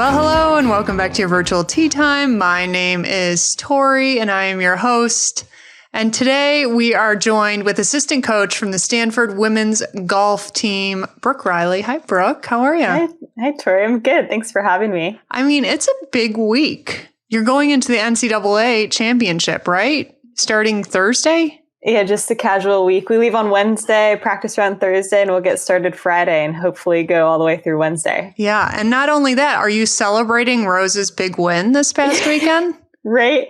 Well, hello and welcome back to your virtual tea time. My name is Tori and I am your host. And today we are joined with assistant coach from the Stanford women's golf team, Brooke Riley. Hi, Brooke. How are you? Hi, Tori. I'm good. Thanks for having me. I mean, it's a big week. You're going into the NCAA championship, right? Starting Thursday? Yeah, just a casual week. We leave on Wednesday, practice around Thursday, and we'll get started Friday and hopefully go all the way through Wednesday. Yeah. And not only that, are you celebrating Rose's big win this past weekend? Right.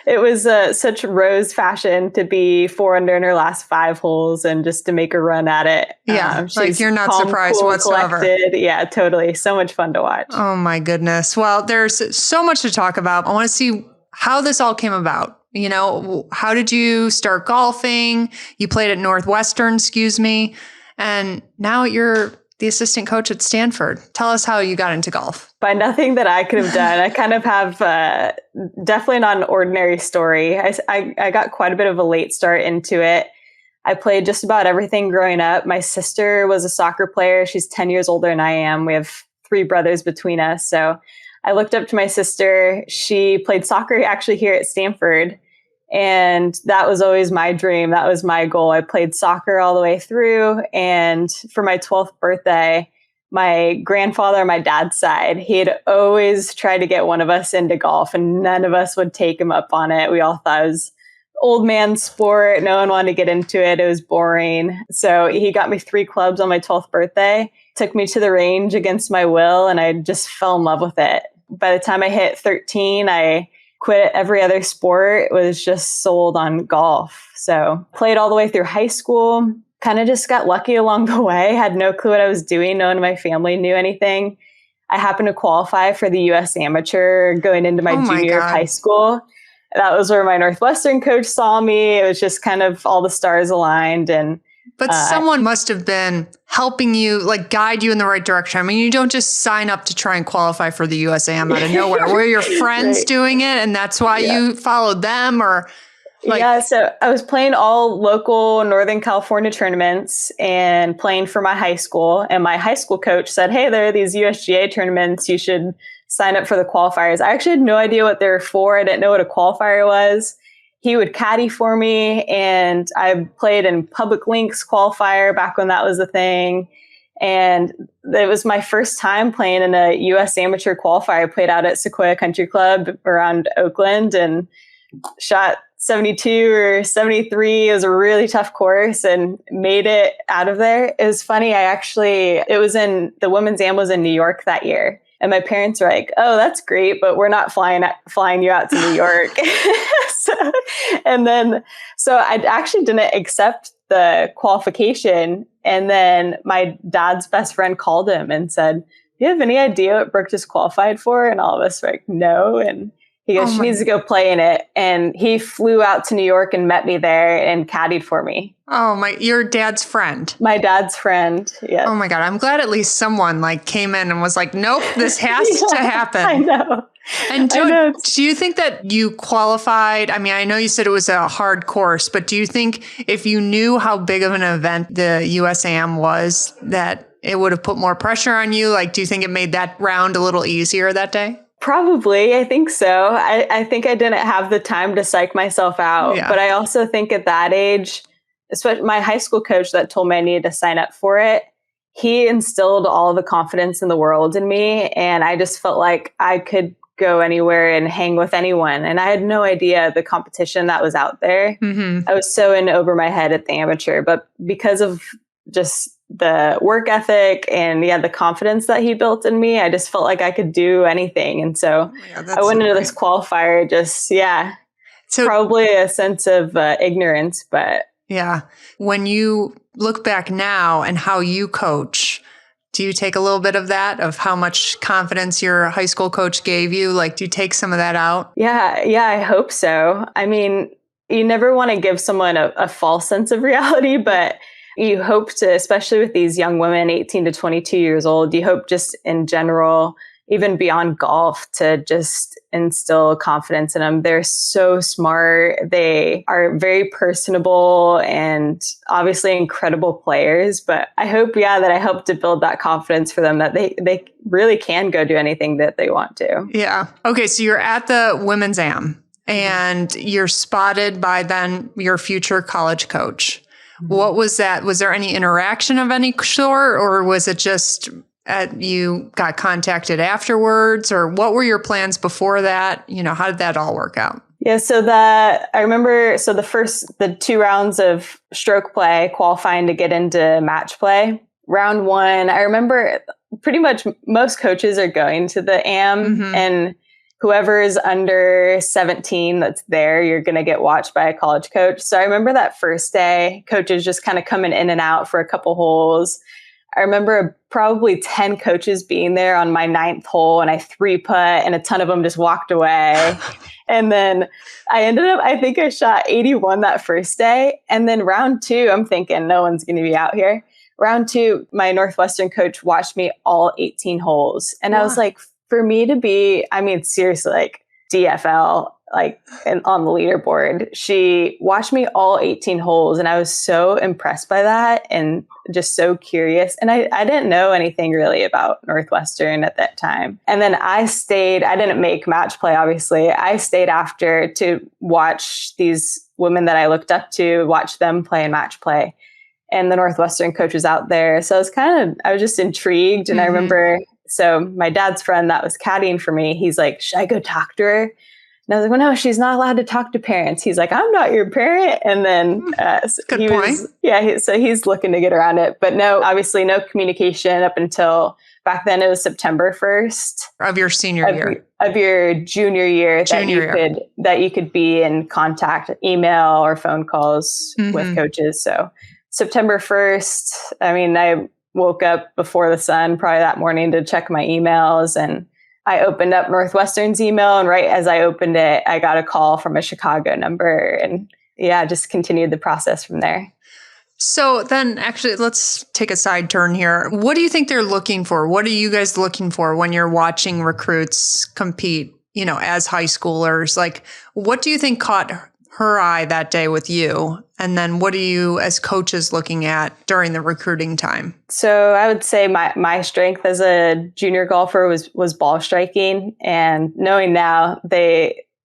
It was such Rose fashion to be 4 under in her last 5 holes and just to make a run at it. Yeah, like you're not surprised whatsoever. Collected. Yeah, totally. So much fun to watch. Oh my goodness. Well, there's so much to talk about. I want to see how this all came about. You know, how did you start golfing? You played at Northwestern, and now you're the assistant coach at Stanford. Tell us how you got into golf. By nothing that I could have done. I kind of have definitely not an ordinary story. I got quite a bit of a late start into it. I played just about everything growing up. My sister was a soccer player. She's 10 years older than I am. We have 3 brothers between us. So I looked up to my sister. She played soccer actually here at Stanford. And that was always my dream. That was my goal. I played soccer all the way through. And for my 12th birthday, my grandfather on my dad's side, he had always tried to get one of us into golf and none of us would take him up on it. We all thought it was old man sport. No one wanted to get into it. It was boring. So he got me 3 clubs on my 12th birthday, took me to the range against my will, and I just fell in love with it. By the time I hit 13, I quit every other sport, was just sold on golf. So played all the way through high school, kind of just got lucky along the way, had no clue what I was doing. No one in my family knew anything. I happened to qualify for the U.S. Amateur going into my junior year of high school. That was where my Northwestern coach saw me. It was just kind of all the stars aligned. But someone must have been helping you, like guide you in the right direction. I mean, you don't just sign up to try and qualify for the USAM out of nowhere. Were your friends doing it and that's why you followed them? Or so I was playing all local Northern California tournaments and playing for my high school. And my high school coach said, hey, there are these USGA tournaments. You should sign up for the qualifiers. I actually had no idea what they were for. I didn't know what a qualifier was. He would caddy for me, and I played in Public Links qualifier back when that was a thing. And it was my first time playing in a U.S. amateur qualifier. I played out at Sequoia Country Club around Oakland and shot 72 or 73. It was a really tough course and made it out of there. It was funny. The women's am was in New York that year. And my parents were like, oh, that's great, but we're not flying you out to New York. So I actually didn't accept the qualification. And then my dad's best friend called him and said, do you have any idea what Brooke just qualified for? And all of us were like, no. And he goes, she needs to go play in it. And he flew out to New York and met me there and caddied for me. Oh, your dad's friend. My dad's friend. Yeah. Oh my God. I'm glad at least someone came in and was like, nope, this has to happen. I know. And do you think that you qualified? I mean, I know you said it was a hard course, but do you think if you knew how big of an event the USAM was, that it would have put more pressure on you? Like, do you think it made that round a little easier that day? Probably. I think so. I think I didn't have the time to psych myself out. Yeah. But I also think at that age, especially my high school coach that told me I needed to sign up for it, he instilled all the confidence in the world in me. And I just felt like I could go anywhere and hang with anyone. And I had no idea the competition that was out there. Mm-hmm. I was so in over my head at the amateur, but because of just the work ethic and the confidence that he built in me, I just felt like I could do anything. And so I went into this qualifier so probably a sense of ignorance, but yeah. When you look back now and how you coach, do you take a little bit of that, of how much confidence your high school coach gave you? Like, do you take some of that out? Yeah, I hope so. I mean, you never want to give someone a false sense of reality, but you hope to, especially with these young women, 18 to 22 years old, you hope just in general, even beyond golf, to just instill confidence in them. They're so smart. They are very personable and obviously incredible players. But I hope, that I helped to build that confidence for them that they really can go do anything that they want to. Yeah. Okay. So you're at the women's AM and you're spotted by then your future college coach. What was that? Was there any interaction of any sort, or was it just you got contacted afterwards, or what were your plans before that? How did that all work out? Yeah, so I remember, the 2 rounds of stroke play qualifying to get into match play. Round 1, I remember pretty much most coaches are going to the AM, and whoever is under 17 that's there, you're going to get watched by a college coach. So I remember that first day, coaches just kind of coming in and out for a couple holes. I remember probably 10 coaches being there on my 9th hole, and I 3-putt, and a ton of them just walked away. And then I think I shot 81 that first day. And then round 2, I'm thinking no one's going to be out here. Round 2, my Northwestern coach watched me all 18 holes. And I was like, for me to be, seriously, like DFL, and on the leaderboard, she watched me all 18 holes, and I was so impressed by that and just so curious. And I didn't know anything really about Northwestern at that time. And then I didn't make match play, obviously. I stayed after to watch these women that I looked up to, watch them play in match play. And the Northwestern coach was out there. So I was just intrigued. And I remember, so my dad's friend that was caddying for me, he's like, should I go talk to her? And I was like, well, no, she's not allowed to talk to parents. He's like, I'm not your parent. And then Good point. So he's looking to get around it. But no, obviously no communication up until back then. It was September 1st. Of your senior year. Of your junior year. That you could be in contact, email or phone calls with coaches. So September 1st, I woke up before the sun probably that morning to check my emails, and I opened up Northwestern's email, and right as I opened it, I got a call from a Chicago number, and just continued the process from there. So then actually, let's take a side turn here. What do you think they're looking for? What are you guys looking for when you're watching recruits compete, as high schoolers? Like, what do you think caught her eye that day with you? And then what are you as coaches looking at during the recruiting time? So I would say my strength as a junior golfer was ball striking. And knowing now,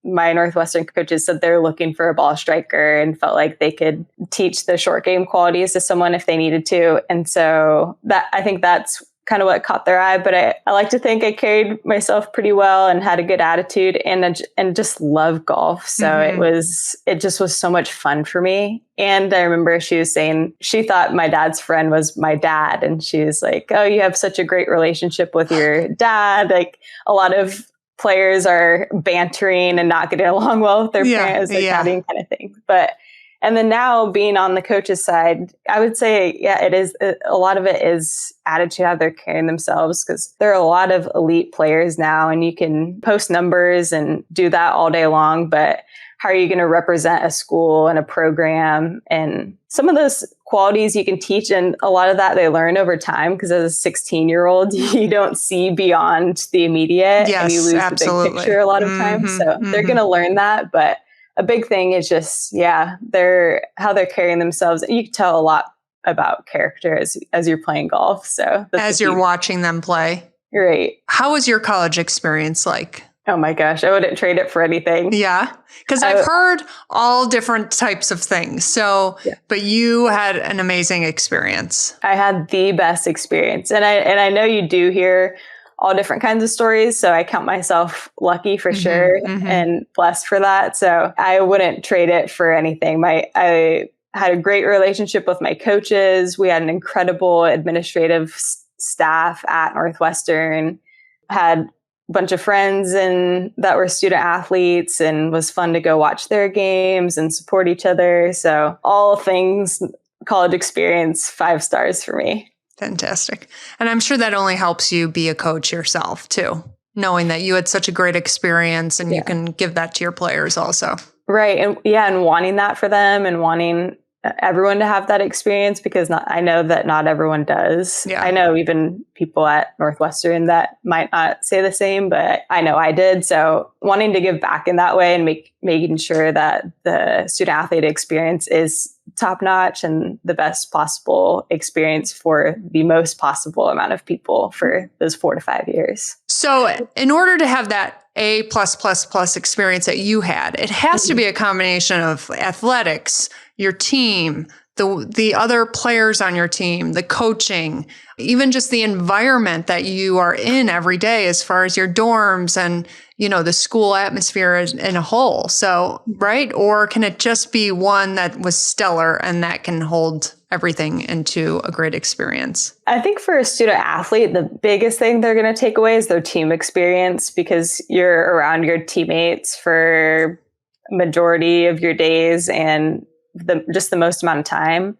my Northwestern coaches said they're looking for a ball striker and felt like they could teach the short game qualities to someone if they needed to. And so I think that's kind of what caught their eye. But I like to think I carried myself pretty well and had a good attitude and just love golf. So it just was so much fun for me. And I remember she was saying she thought my dad's friend was my dad. And she was like, oh, you have such a great relationship with your dad. Like, a lot of players are bantering and not getting along well with their parents, caddying kind of thing. And then now being on the coach's side, I would say, it is a lot of it is attitude, how they're carrying themselves, because there are a lot of elite players now, and you can post numbers and do that all day long. But how are you going to represent a school and a program? And some of those qualities you can teach, and a lot of that they learn over time, because as a 16-year-old, you don't see beyond the immediate, and you lose the big picture a lot of times. So they're going to learn that, but a big thing is just, how they're carrying themselves. You can tell a lot about character as you're playing golf. So as you're watching them play. Right. How was your college experience like? Oh my gosh, I wouldn't trade it for anything. Yeah. Because I've heard all different types of things. So, but you had an amazing experience. I had the best experience. And I know you do hear all different kinds of stories. So I count myself lucky for sure and blessed for that. So I wouldn't trade it for anything. I had a great relationship with my coaches. We had an incredible administrative staff at Northwestern, had a bunch of friends that were student athletes, and was fun to go watch their games and support each other. So all things college experience, 5 stars for me. Fantastic. And I'm sure that only helps you be a coach yourself too, knowing that you had such a great experience and you can give that to your players also. Right. And wanting that for them, and wanting everyone to have that experience because I know that not everyone does. Yeah. I know even people at Northwestern that might not say the same, but I know I did. So wanting to give back in that way and making sure that the student athlete experience is top notch and the best possible experience for the most possible amount of people for those 4 to 5 years. So in order to have that A+++ experience that you had, it has to be a combination of athletics, your team, the other players on your team, the coaching, even just the environment that you are in every day as far as your dorms and, the school atmosphere in a whole. So, right? Or can it just be one that was stellar and that can hold everything into a great experience? I think for a student athlete, the biggest thing they're going to take away is their team experience because you're around your teammates for majority of your days and just the most amount of time.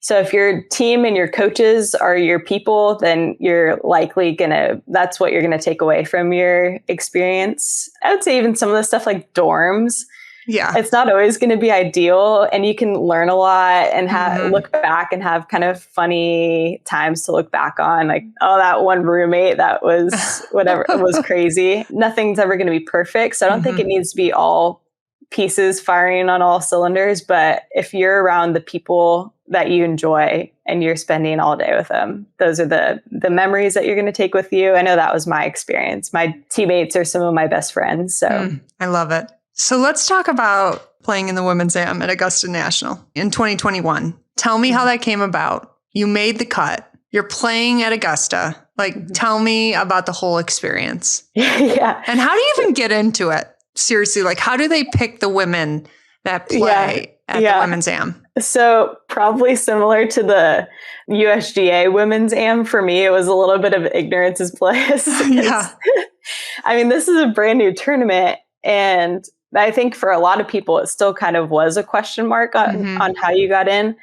So if your team and your coaches are your people, then you're likely that's what you're going to take away from your experience. I would say even some of the stuff like dorms. Yeah. It's not always going to be ideal and you can learn a lot and look back and have kind of funny times to look back on. Like, oh, that one roommate that was whatever, was crazy. Nothing's ever going to be perfect. So I don't think it needs to be all pieces firing on all cylinders. But if you're around the people that you enjoy and you're spending all day with them, those are the memories that you're going to take with you. I know that was my experience. My teammates are some of my best friends. So I love it. So let's talk about playing in the women's AM at Augusta National in 2021. Tell me how that came about. You made the cut. You're playing at Augusta. Tell me about the whole experience. Yeah. And how do you even get into it? Seriously, how do they pick the women that play at the women's AM? So probably similar to the USGA women's AM, for me, it was a little bit of ignorance is bliss. Yeah. I mean, this is a brand new tournament. And I think for a lot of people, it still kind of was a question mark on how you got in.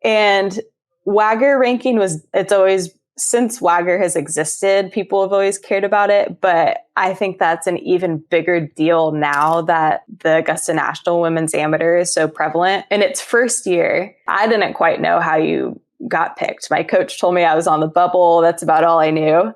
And WAGR ranking it's always, since WAGR has existed, people have always cared about it. But I think that's an even bigger deal now that the Augusta National Women's Amateur is so prevalent. In its first year, I didn't quite know how you got picked. My coach told me I was on the bubble. That's about all I knew.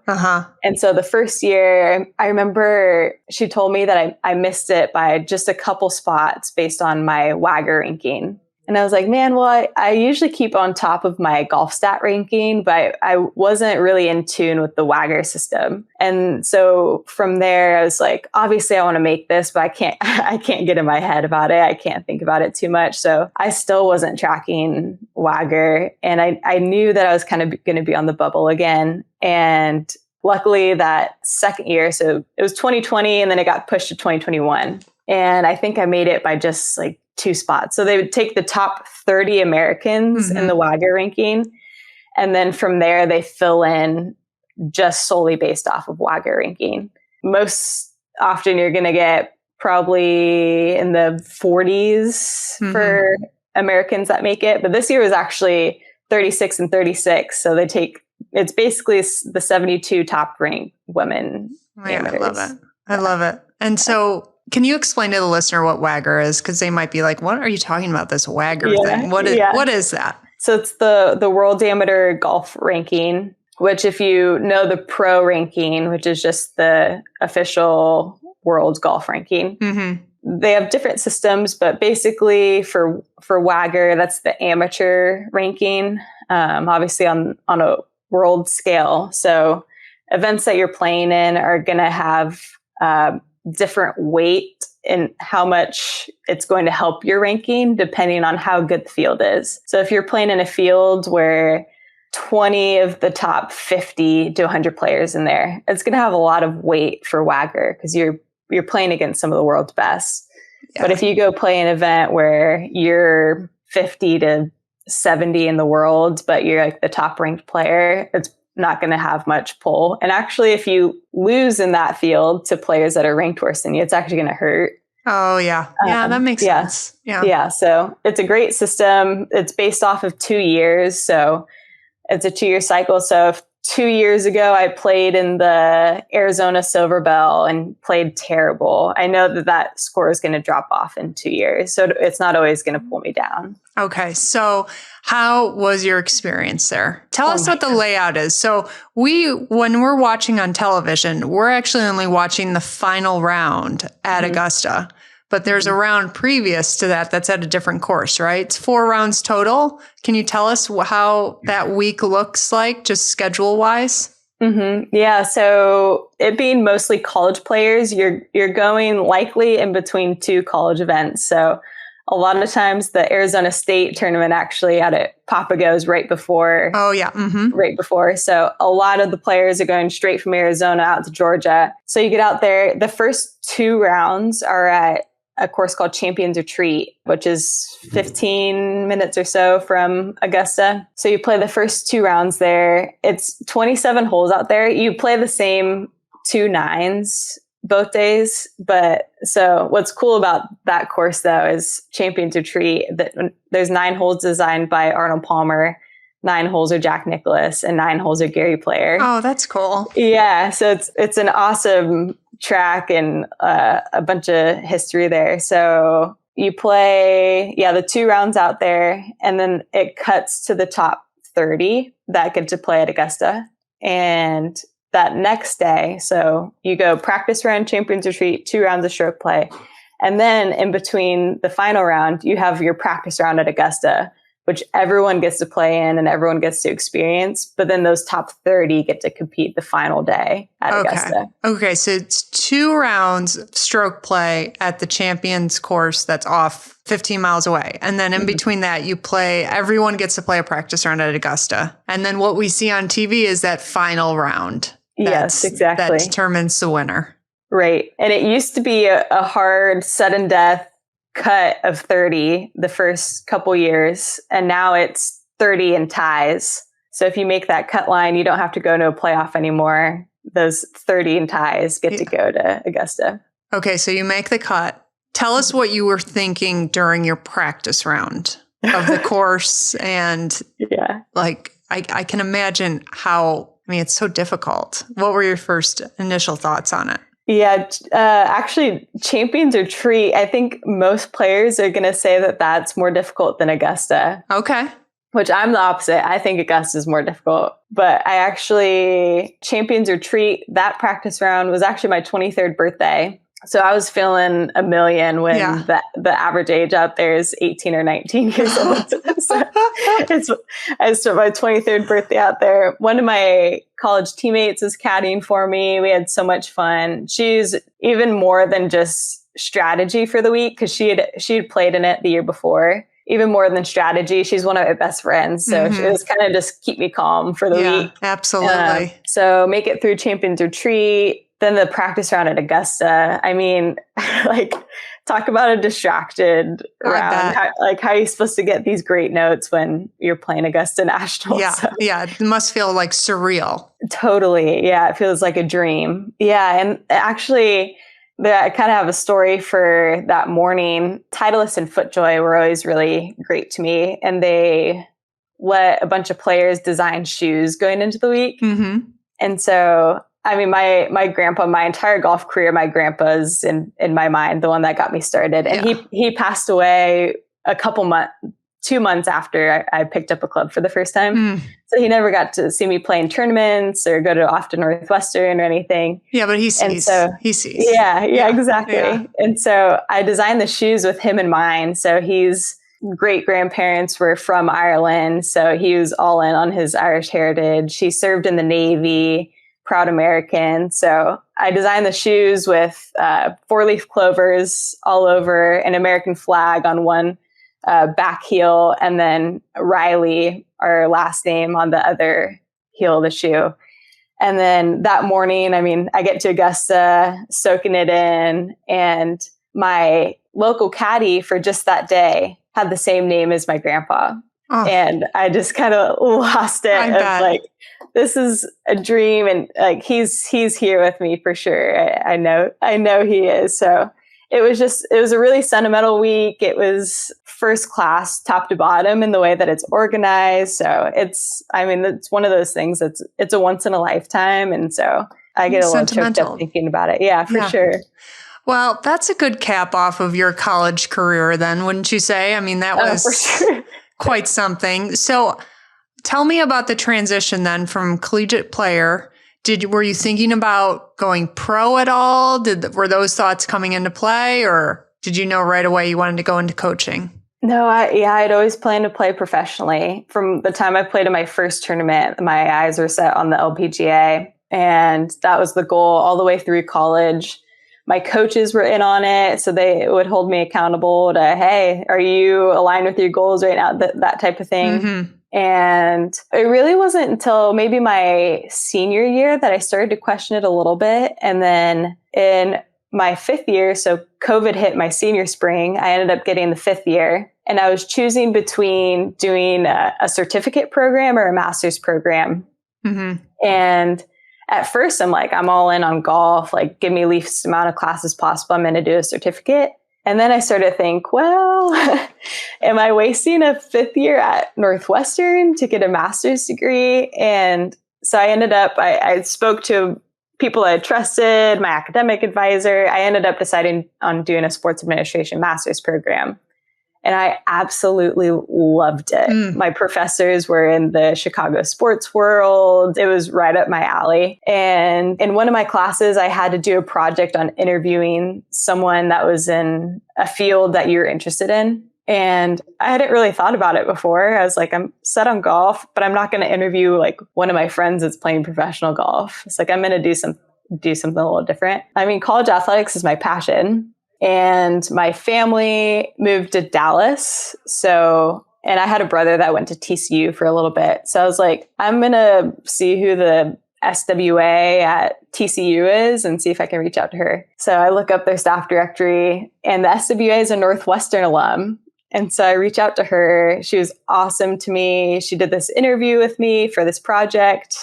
And so the first year, I remember she told me that I missed it by just a couple spots based on my WAGR ranking. And I was like, man, well, I usually keep on top of my golf stat ranking, but I wasn't really in tune with the WAGR system. And so from there, I was like, obviously I want to make this, but I can't get in my head about it. I can't think about it too much. So I still wasn't tracking WAGR. And I knew that I was kind of going to be on the bubble again. And luckily that second year, so it was 2020 and then it got pushed to 2021. And I think I made it by just 2 spots. So they would take the top 30 Americans in the WAGR ranking. And then from there, they fill in just solely based off of WAGR ranking. Most often you're going to get probably in the 40s for Americans that make it. But this year was actually 36 and 36. So it's basically the 72 top ranked women. I love it. I love it. And so can you explain to the listener what WAGR is? Because they might be like, what are you talking about, this WAGR thing? What is that? So it's the World Amateur Golf Ranking, which if you know the pro ranking, which is just the official world golf ranking, they have different systems, but basically for WAGR, that's the amateur ranking, obviously on a world scale. So events that you're playing in are going to have different weight in how much it's going to help your ranking depending on how good the field is. So if you're playing in a field where 20 of the top 50 to 100 players in there, it's going to have a lot of weight for WAGR because you're playing against some of the world's best. Yeah. But if you go play an event where you're 50 to 70 in the world, but you're the top ranked player, it's not going to have much pull. And actually, if you lose in that field to players that are ranked worse than you, it's actually going to hurt. Oh, yeah. Yeah, that makes sense. Yeah. Yeah. So it's a great system. It's based off of 2 years. So it's a 2-year cycle. So 2 years ago, I played in the Arizona Silver Bell and played terrible. I know that score is going to drop off in 2 years, so it's not always going to pull me down. Okay. So how was your experience there? Tell us what the layout is. So when we're watching on television, we're actually only watching the final round at Augusta, but there's a round previous to that that's at a different course, right? It's 4 rounds total. Can you tell us how that week looks like, just schedule wise? Yeah. So it being mostly college players, you're going likely in between 2 college events. So a lot of times the Arizona State tournament actually out at Papago's right before. Oh, yeah. Right before. So a lot of the players are going straight from Arizona out to Georgia. So you get out there. The first 2 rounds are at a course called Champions Retreat, which is 15 minutes or so from Augusta. So you play the first 2 rounds there. It's 27 holes out there. You play the same 2 9s both days. But so what's cool about that course though is Champions Retreat, that there's 9 holes designed by Arnold Palmer, 9 holes are Jack Nicklaus, and 9 holes are Gary Player. Oh, that's cool. Yeah. So it's an awesome track and a bunch of history there. So you play, the 2 rounds out there, and then it cuts to the top 30 that get to play at Augusta. And that next day, so you go practice round, Champions Retreat, 2 rounds of stroke play. And then in between the final round, you have your practice round at Augusta, which everyone gets to play in and everyone gets to experience. But then those top 30 get to compete the final day at Augusta. Okay, so it's 2 rounds of stroke play at the Champions course that's off 15 miles away. And then in between that, everyone gets to play a practice round at Augusta. And then what we see on TV is that final round. Yes, exactly. That determines the winner. Right. And it used to be a hard sudden death cut of 30 the first couple years, and now it's 30 and ties. So if you make that cut line, you don't have to go to a playoff anymore. Those 30 and ties get to go to Augusta. Okay, so you make the cut. Tell us what you were thinking during your practice round of the course. And I can imagine it's so difficult. What were your first initial thoughts on it? Yeah, actually, Champions Retreat, I think most players are going to say that that's more difficult than Augusta. Okay. Which I'm the opposite. I think Augusta is more difficult. But Champions Retreat, that practice round was actually my 23rd birthday. So I was feeling a million when the average age out there is 18 or 19 years old. So I spent my 23rd birthday out there. One of my college teammates was caddying for me. We had so much fun. She's even more than just strategy for the week, because she had played in it the year before. Even more than strategy, she's one of my best friends. So it was kind of just keep me calm for the week. Absolutely. So make it through Champions Retreat. Then the practice round at Augusta. I mean, talk about a distracted round. How are you supposed to get these great notes when you're playing Augusta National? Yeah, it must feel like surreal. Totally. Yeah, it feels like a dream. Yeah, and actually, I kind of have a story for that morning. Titleist and FootJoy were always really great to me, and they let a bunch of players design shoes going into the week. And so, I mean, my grandpa, my entire golf career, my grandpa's in my mind, the one that got me started. And he passed away 2 months after I picked up a club for the first time. So he never got to see me play in tournaments or go to Austin Northwestern or anything. Yeah, but he sees. He sees. Yeah, exactly. Yeah. And so I designed the shoes with him in mind. So his great grandparents were from Ireland. So he was all in on his Irish heritage. He served in the Navy. Proud American. So I designed the shoes with 4-leaf clovers all over, an American flag on one back heel, and then Riley, our last name, on the other heel of the shoe. And then that morning, I get to Augusta, soaking it in, and my local caddy for just that day had the same name as my grandpa. Oh. And I just kind of lost it. This is a dream, and he's here with me for sure. I know he is. So it was a really sentimental week. It was first class, top to bottom in the way that it's organized. So it's one of those things it's a once in a lifetime. And so I get a little choked up thinking about it. Yeah, for sure. Well, that's a good cap off of your college career then, wouldn't you say? I mean, that was for sure. quite something. So tell me about the transition then from collegiate player. Were you thinking about going pro at all? Were those thoughts coming into play, or did you know right away you wanted to go into coaching? No, I'd always planned to play professionally. From the time I played in my first tournament, my eyes were set on the LPGA, and that was the goal all the way through college. My coaches were in on it, so they would hold me accountable to, hey, are you aligned with your goals right now? That type of thing. Mm-hmm. And it really wasn't until maybe my senior year that I started to question it a little bit. And then in my fifth year, so COVID hit my senior spring, I ended up getting the fifth year. And I was choosing between doing a certificate program or a master's program. Mm-hmm. And at first, I'm like, I'm all in on golf, like give me least amount of classes possible. I'm going to do a certificate. And then I started to think, well, am I wasting a fifth year at Northwestern to get a master's degree? And so I ended up, I spoke to people I trusted, my academic advisor. I ended up deciding on doing a sports administration master's program. And I absolutely loved it. My professors were in the Chicago sports world. It was right up my alley. And in one of my classes, I had to do a project on interviewing someone that was in a field that you're interested in. And I hadn't really thought about it before. I was like, I'm set on golf, but I'm not going to interview like one of my friends that's playing professional golf. It's like, I'm going to do something a little different. I mean, college athletics is my passion. And my family moved to Dallas. And I had a brother that went to TCU for a little bit. So I was like, I'm going to see who the SWA at TCU is and see if I can reach out to her. So I look up their staff directory, and the SWA is a Northwestern alum. And so I reach out to her. She was awesome to me. She did this interview with me for this project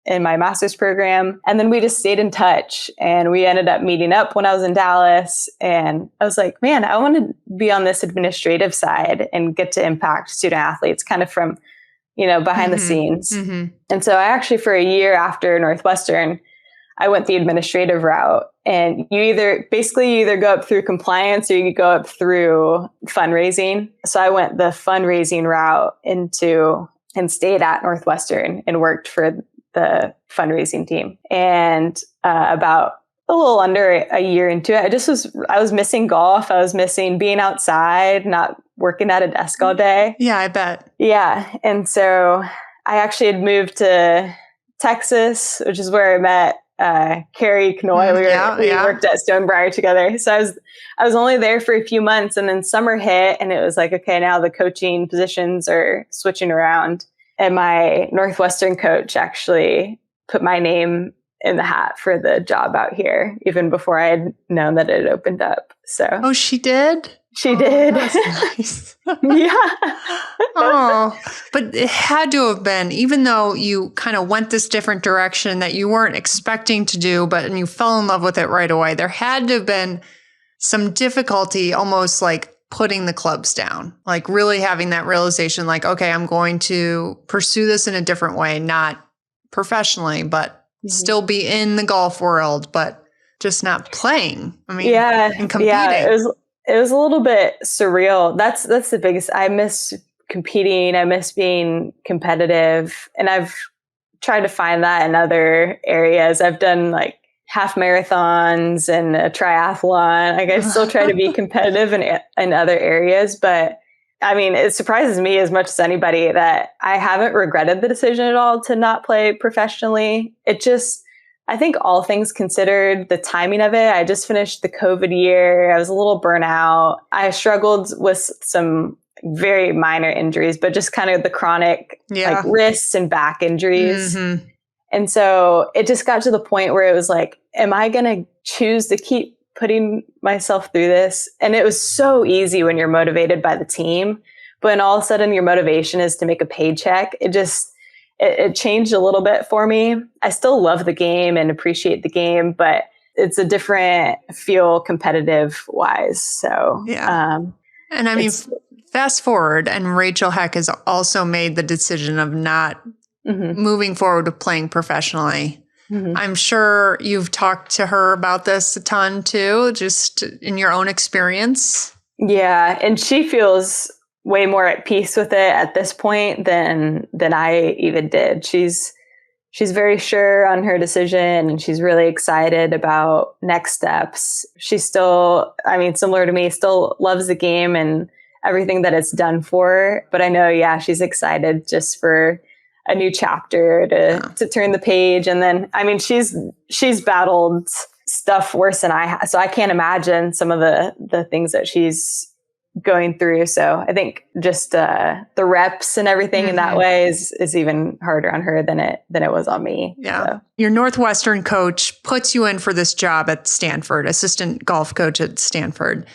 in my master's program. And then we just stayed in touch, and we ended up meeting up when I was in Dallas. And I was like, man, I want to be on this administrative side and get to impact student athletes kind of from, behind the scenes. Mm-hmm. And so I actually, for a year after Northwestern, I went the administrative route. And you either go up through compliance or you go up through fundraising. So I went the fundraising route and stayed at Northwestern and worked for the fundraising team. And about a little under a year into it, I was missing golf. I was missing being outside, not working at a desk all day. Yeah, I bet. Yeah. And so I actually had moved to Texas, which is where I met Carrie Knoy. We worked at Stonebriar together. So I was only there for a few months, and then summer hit, and it was like, okay, now the coaching positions are switching around. And my Northwestern coach actually put my name in the hat for the job out here, even before I had known that it had opened up. So, oh, she did? She did. That's nice. Yeah. Oh, but it had to have been, even though you kind of went this different direction that you weren't expecting to do, and you fell in love with it right away. There had to have been some difficulty, almost like putting the clubs down, like really having that realization, like, okay, I'm going to pursue this in a different way, not professionally, but still be in the golf world, but just not playing. I mean, and competing. Yeah, it was a little bit surreal. That's the biggest. I miss competing. I miss being competitive, and I've tried to find that in other areas. I've done like half marathons and a triathlon. Like I still try to be competitive in other areas, but I mean, it surprises me as much as anybody that I haven't regretted the decision at all to not play professionally. I think all things considered, the timing of it, I just finished the COVID year. I was a little burnout. I struggled with some very minor injuries, but just kind of the chronic like wrists and back injuries. Mm-hmm. And so it just got to the point where it was like, am I going to choose to keep putting myself through this? And it was so easy when you're motivated by the team, but when all of a sudden your motivation is to make a paycheck, it changed a little bit for me. I still love the game and appreciate the game, but it's a different feel competitive wise. So, yeah. And I mean, fast forward, and Rachel Heck has also made the decision of not moving forward with playing professionally. I'm sure you've talked to her about this a ton too, just in your own experience. Yeah. And she feels way more at peace with it at this point than I even did. She's very sure on her decision, and she's really excited about next steps. She's still, I mean, similar to me, still loves the game and everything that it's done for her. But I know, yeah, she's excited just for a new chapter to turn the page. And then, I mean, she's battled stuff worse than I have. So I can't imagine some of the things that she's going through. So I think just the reps and everything in that way is even harder on her than it was on me. Yeah. So. Your Northwestern coach puts you in for this job at Stanford, assistant golf coach at Stanford.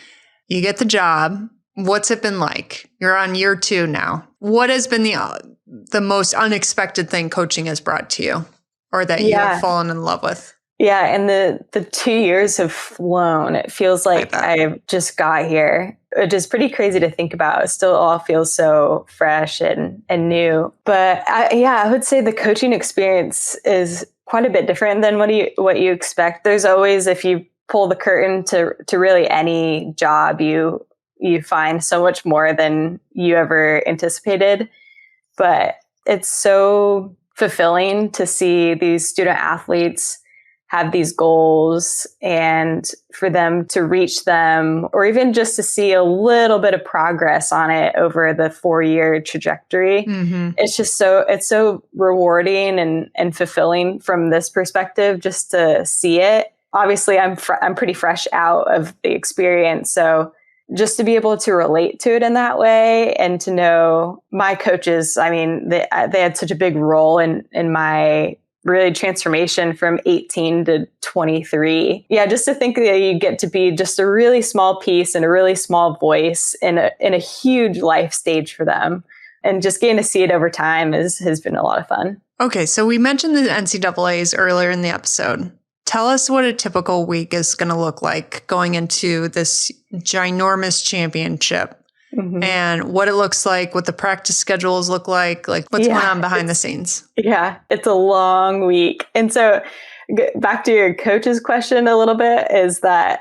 You get the job. What's it been like? You're on year 2 now. What has been the most unexpected thing coaching has brought to you, or that you have fallen in love with? Yeah. And the 2 years have flown. It feels like I've just got here, which is pretty crazy to think about. It still all feels so fresh and new. But I would say the coaching experience is quite a bit different than what you expect. There's always, if you pull the curtain to really any job, you find so much more than you ever anticipated. But it's so fulfilling to see these student athletes have these goals, and for them to reach them, or even just to see a little bit of progress on it over the 4-year trajectory. It's just so rewarding and fulfilling from this perspective, just to see it. Obviously, I'm pretty fresh out of the experience, so just to be able to relate to it in that way, and to know my coaches, I mean, they had such a big role in my really transformation from 18 to 23. Yeah, just to think that you get to be just a really small piece and a really small voice in a huge life stage for them. And just getting to see it over time has been a lot of fun. Okay, so we mentioned the NCAAs earlier in the episode. Tell us what a typical week is going to look like going into this ginormous championship, and what it looks like, what the practice schedules look like what's going on behind the scenes. Yeah, it's a long week. And so back to your coach's question a little bit, is that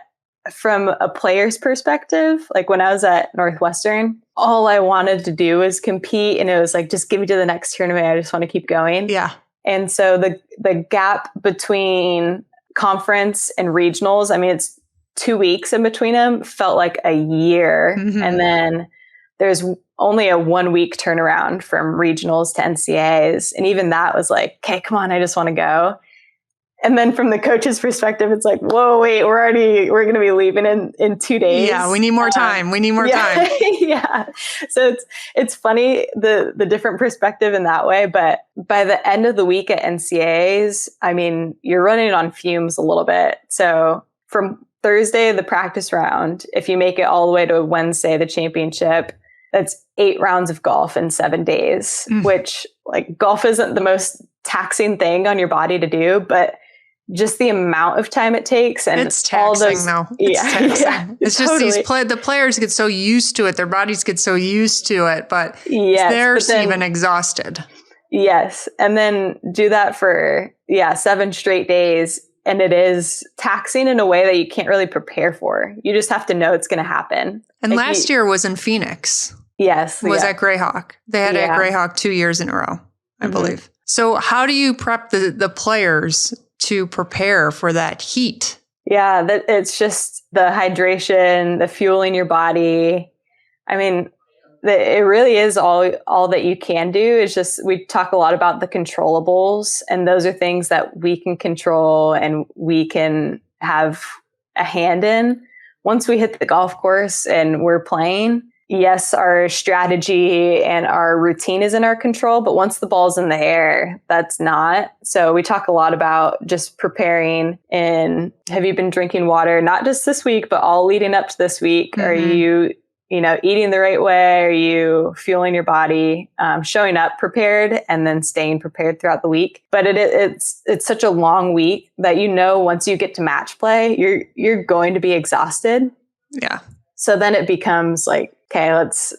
from a player's perspective, like when I was at Northwestern, all I wanted to do was compete. And it was like, just get me to the next tournament. I just want to keep going. Yeah. And so the gap between conference and regionals, I mean, it's 2 weeks in between them, felt like a year. And then there's only a 1 week turnaround from regionals to NCAAs. And even that was like, okay, come on, I just want to go. And then from the coach's perspective, it's like, whoa, wait, we're going to be leaving in 2 days. Yeah, we need more time. We need more time. Yeah. So it's funny, the different perspective in that way. But by the end of the week at NCAAs, I mean, you're running on fumes a little bit. So from Thursday, the practice round, if you make it all the way to Wednesday, the championship, that's 8 rounds of golf in 7 days, which, like, golf isn't the most taxing thing on your body to do, but just the amount of time it takes, and it's taxing, all those, though. It's taxing. Yeah, it's totally. Just the players get so used to it, their bodies get so used to it, but they're even exhausted. Yes, and then do that for 7 straight days, and it is taxing in a way that you can't really prepare for. You just have to know it's going to happen. And like last year was in Phoenix. Yes, was at Greyhawk. They had it at Greyhawk 2 years in a row, I believe. So how do you prep the players to prepare for that heat? Yeah, it's just the hydration, the fueling your body. I mean, it really is all that you can do. Is just, we talk a lot about the controllables, and those are things that we can control and we can have a hand in. Once we hit the golf course and we're playing, yes, our strategy and our routine is in our control, but once the ball's in the air, that's not. So we talk a lot about just preparing. And have you been drinking water, not just this week, but all leading up to this week? Are you eating the right way? Are you fueling your body, showing up prepared, and then staying prepared throughout the week? But it's such a long week that, once you get to match play, you're going to be exhausted. Yeah. So then it becomes like, okay, let's.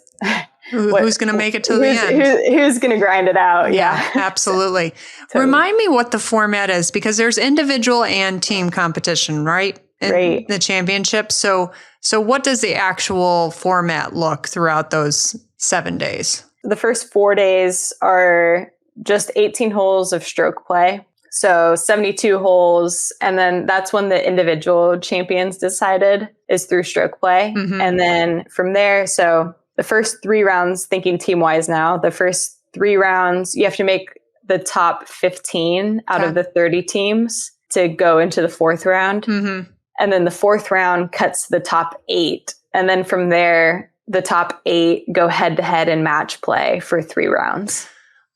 Who's going to make it to the end? Who's going to grind it out? Yeah, absolutely. Totally. Remind me what the format is, because there's individual and team competition, right? In the championship. So what does the actual format look throughout those 7 days? The first 4 days are just 18 holes of stroke play. So 72 holes. And then that's when the individual champions decided, is through stroke play. Mm-hmm. And then from there, so the first 3 rounds, thinking team-wise now, the first 3 rounds, you have to make the top 15 out of the 30 teams to go into the 4th round. Mm-hmm. And then the 4th round cuts the top 8. And then from there, the top 8 go head-to-head in match play for 3 rounds.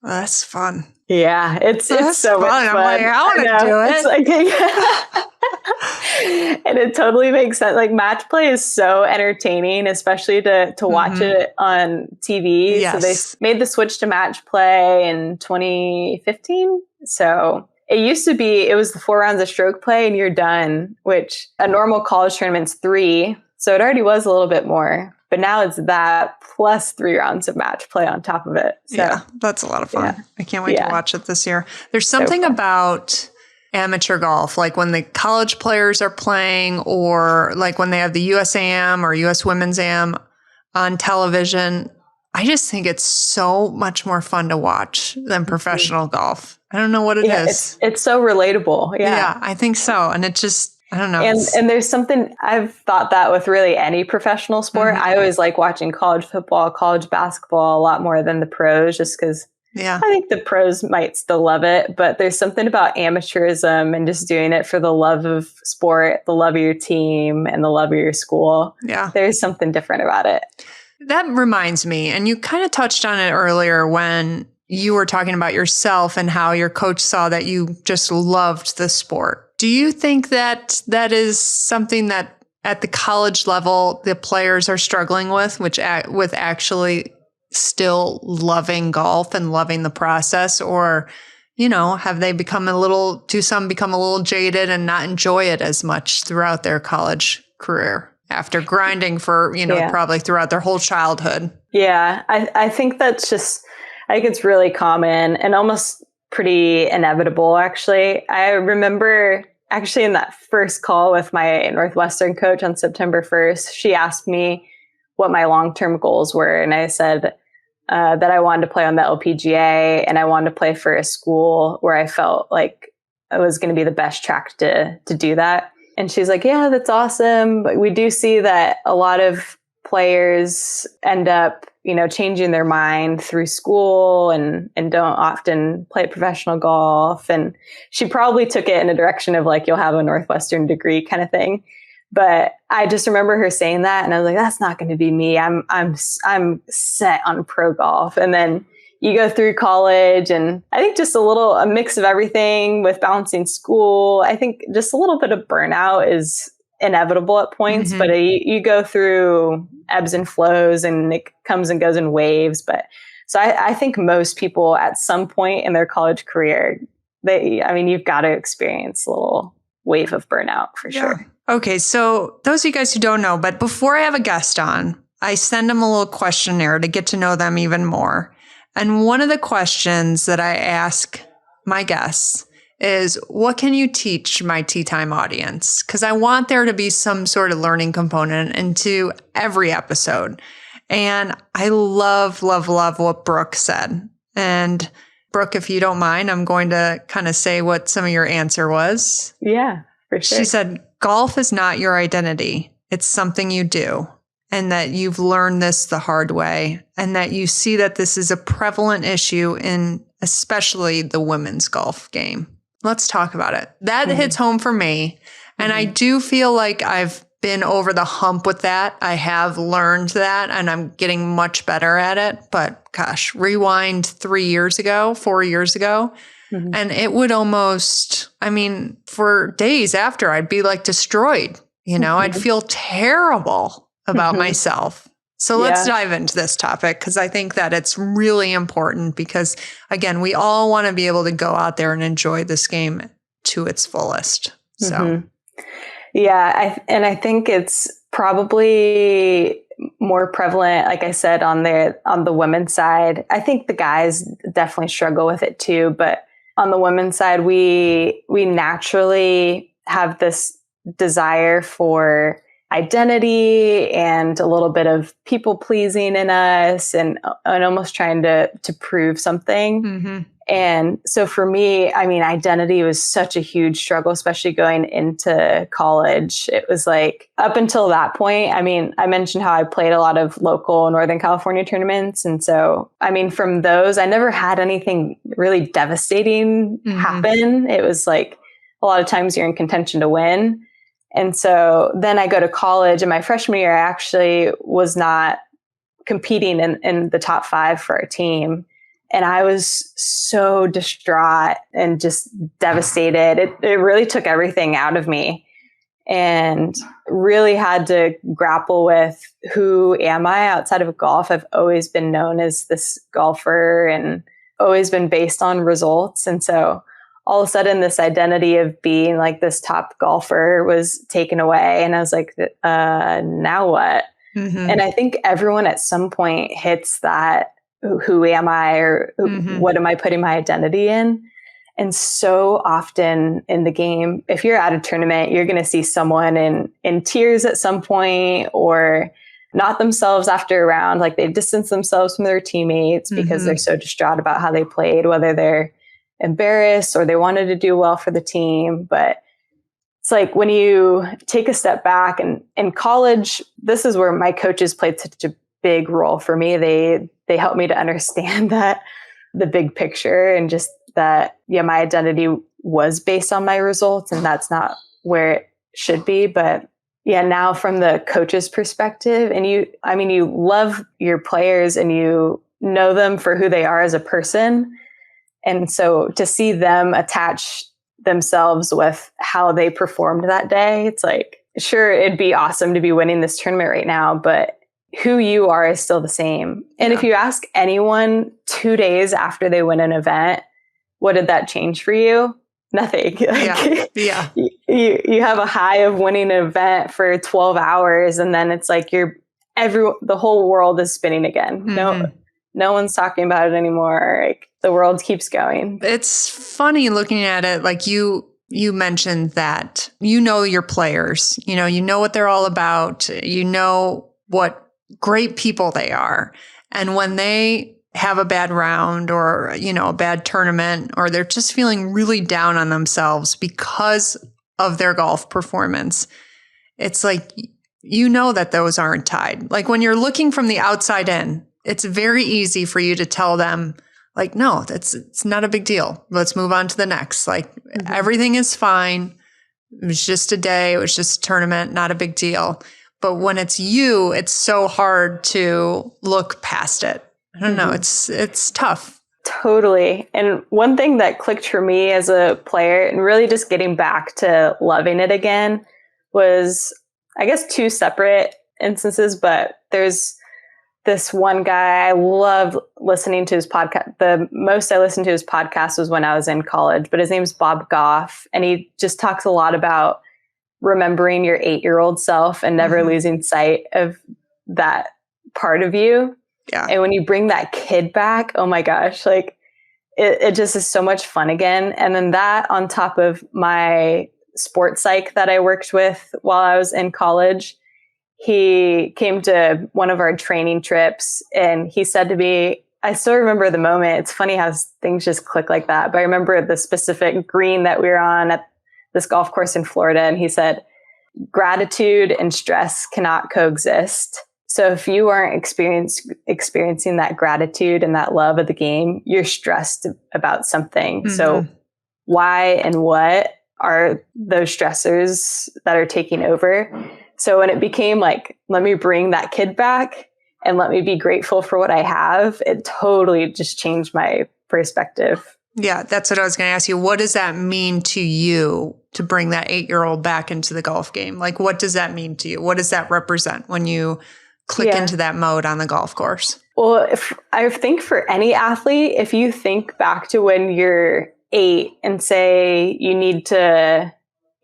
Well, that's fun. Yeah, it's so much fun. I'm like, I want to do it. It's like, and it totally makes sense. Like, match play is so entertaining, especially to watch it on TV. Yes. So they made the switch to match play in 2015. So it used to be, it was the 4 rounds of stroke play and you're done, which a normal college tournament's 3. So it already was a little bit more. But now it's that plus 3 rounds of match play on top of it. So, yeah, that's a lot of fun. Yeah. I can't wait to watch it this year. There's something about amateur golf, like when the college players are playing, or like when they have the USAM or US Women's AM on television. I just think it's so much more fun to watch than professional golf. I don't know what it is. It's so relatable. Yeah, I think so. And it just, I don't know. And there's something, I've thought that with really any professional sport. I always like watching college football, college basketball a lot more than the pros, just because I think the pros might still love it. But there's something about amateurism and just doing it for the love of sport, the love of your team, and the love of your school. Yeah. There's something different about it. That reminds me, and you kind of touched on it earlier when you were talking about yourself and how your coach saw that you just loved the sport. Do you think that that is something that at the college level, the players are struggling with, with actually still loving golf and loving the process? Or, have they become do some become a little jaded and not enjoy it as much throughout their college career after grinding for, probably throughout their whole childhood? Yeah, I think that's I think it's really common and almost pretty inevitable, actually. I remember in that first call with my Northwestern coach on September 1st, she asked me what my long-term goals were. And I said that I wanted to play on the LPGA and I wanted to play for a school where I felt like I was going to be the best track to do that. And she's like, yeah, that's awesome. But we do see that a lot of players end up, changing their mind through school and don't often play professional golf. And she probably took it in a direction of like, you'll have a Northwestern degree kind of thing. But I just remember her saying that, and I was like, that's not going to be me. I'm set on pro golf. And then you go through college, and I think just a mix of everything with balancing school. I think just a little bit of burnout is inevitable at points, but you go through ebbs and flows, and it comes and goes in waves. But so I think most people at some point in their college career, you've got to experience a little wave of burnout for sure. Okay. So those of you guys who don't know, but before I have a guest on, I send them a little questionnaire to get to know them even more. And one of the questions that I ask my guests is, what can you teach my Tea Time audience? Because I want there to be some sort of learning component into every episode. And I love, love, love what Brooke said. And Brooke, if you don't mind, I'm going to kind of say what some of your answer was. Yeah, for sure. She said, golf is not your identity. It's something you do. And that you've learned this the hard way. And that you see that this is a prevalent issue in especially the women's golf game. Let's talk about it. That hits home for me. And I do feel like I've been over the hump with that. I have learned that, and I'm getting much better at it. But gosh, rewind 4 years ago, and it would almost, for days after, I'd be like destroyed. I'd feel terrible about myself. So let's dive into this topic, because I think that it's really important because, again, we all want to be able to go out there and enjoy this game to its fullest. So, yeah, I think it's probably more prevalent, like I said, on the women's side. I think the guys definitely struggle with it too, but on the women's side, we naturally have this desire for identity and a little bit of people pleasing in us, and almost trying to prove something. And so for me, I mean, identity was such a huge struggle, especially going into college. It was like, up until that point, I mean, I mentioned how I played a lot of local Northern California tournaments. And so, I mean, from those, I never had anything really devastating happen. It was like, a lot of times you're in contention to win. And so then I go to college, and my freshman year, I actually was not competing in the top 5 for our team. And I was so distraught and just devastated. It really took everything out of me, and really had to grapple with, who am I outside of golf? I've always been known as this golfer and always been based on results. And so all of a sudden, this identity of being like this top golfer was taken away. And I was like, now what? And I think everyone at some point hits that, who am I, or what am I putting my identity in? And so often in the game, if you're at a tournament, you're going to see someone in tears at some point, or not themselves after a round. Like, they've distanced themselves from their teammates because they're so distraught about how they played, whether they're embarrassed or they wanted to do well for the team. But it's like, when you take a step back, and in college, this is where my coaches played such a big role for me. They helped me to understand that, the big picture, and just that, my identity was based on my results, and that's not where it should be. But now from the coach's perspective, and you love your players and you know them for who they are as a person. And so to see them attach themselves with how they performed that day, it's like, sure, it'd be awesome to be winning this tournament right now, but who you are is still the same. And if you ask anyone 2 days after they win an event, what did that change for you? Nothing. You have a high of winning an event for 12 hours, and then it's like the whole world is spinning again. No one's talking about it anymore. Like, the world keeps going. It's funny looking at it. Like, you mentioned that you know your players, you know what they're all about, you know what great people they are. And when they have a bad round, or, a bad tournament, or they're just feeling really down on themselves because of their golf performance, it's like, that those aren't tied. Like, when you're looking from the outside in, it's very easy for you to tell them, like, no, it's not a big deal. Let's move on to the next. Like, everything is fine. It was just a day. It was just a tournament, not a big deal. But when it's you, it's so hard to look past it. I don't know. It's tough. Totally. And one thing that clicked for me as a player, and really just getting back to loving it again, was, I guess, 2 separate instances, but there's this one guy, I loved listening to his podcast. The most I listened to his podcast was when I was in college, but his name's Bob Goff. And he just talks a lot about remembering your 8-year-old self and never losing sight of that part of you. Yeah. And when you bring that kid back, oh my gosh, like, it just is so much fun again. And then that, on top of my sports psych that I worked with while I was in college, he came to one of our training trips, and he said to me, I still remember the moment. It's funny how things just click like that. But I remember the specific green that we were on at this golf course in Florida. And he said, gratitude and stress cannot coexist. So if you aren't experiencing that gratitude and that love of the game, you're stressed about something. So why and what are those stressors that are taking over? So when it became like, let me bring that kid back and let me be grateful for what I have, it totally just changed my perspective. Yeah, that's what I was going to ask you. What does that mean to you to bring that 8-year-old back into the golf game? Like, what does that mean to you? What does that represent when you click into that mode on the golf course? Well, I think for any athlete, if you think back to when you're 8 and say you need to,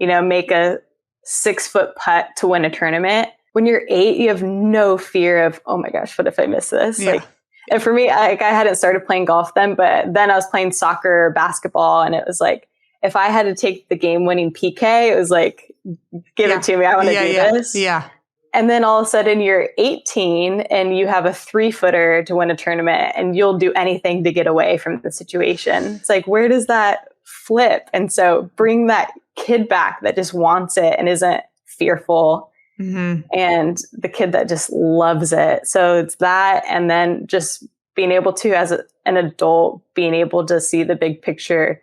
make a 6-foot putt to win a tournament, when you're 8, you have no fear of, oh my gosh, what if I miss this? Yeah. And for me, I hadn't started playing golf then, but then I was playing soccer, or basketball, and it was like, if I had to take the game-winning PK, it was like, give it to me. I want to do this. Yeah. And then all of a sudden you're 18 and you have a 3-footer to win a tournament and you'll do anything to get away from the situation. It's like, where does that flip? And so bring that kid back that just wants it and isn't fearful. Mm-hmm. And the kid that just loves it. So it's that. And then just being able to, as an adult, being able to see the big picture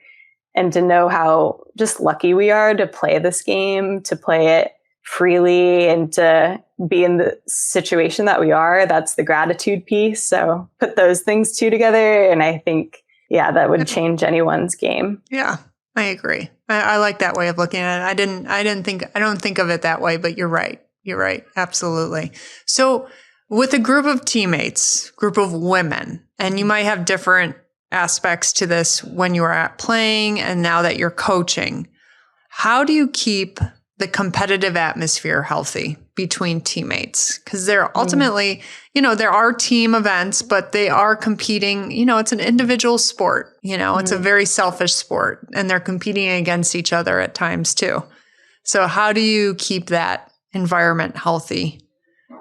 and to know how just lucky we are to play this game, to play it freely, and to be in the situation that we are. That's the gratitude piece. So put those things two together, and I think, that would change anyone's game. Yeah, I agree. I like that way of looking at it. I don't think of it that way, but you're right. You're right. Absolutely. So with a group of teammates, group of women, and you might have different aspects to this when you were at playing and now that you're coaching, how do you keep the competitive atmosphere healthy between teammates? Because they're ultimately, there are team events, but they are competing, it's an individual sport, it's a very selfish sport, and they're competing against each other at times too. So how do you keep that environment healthy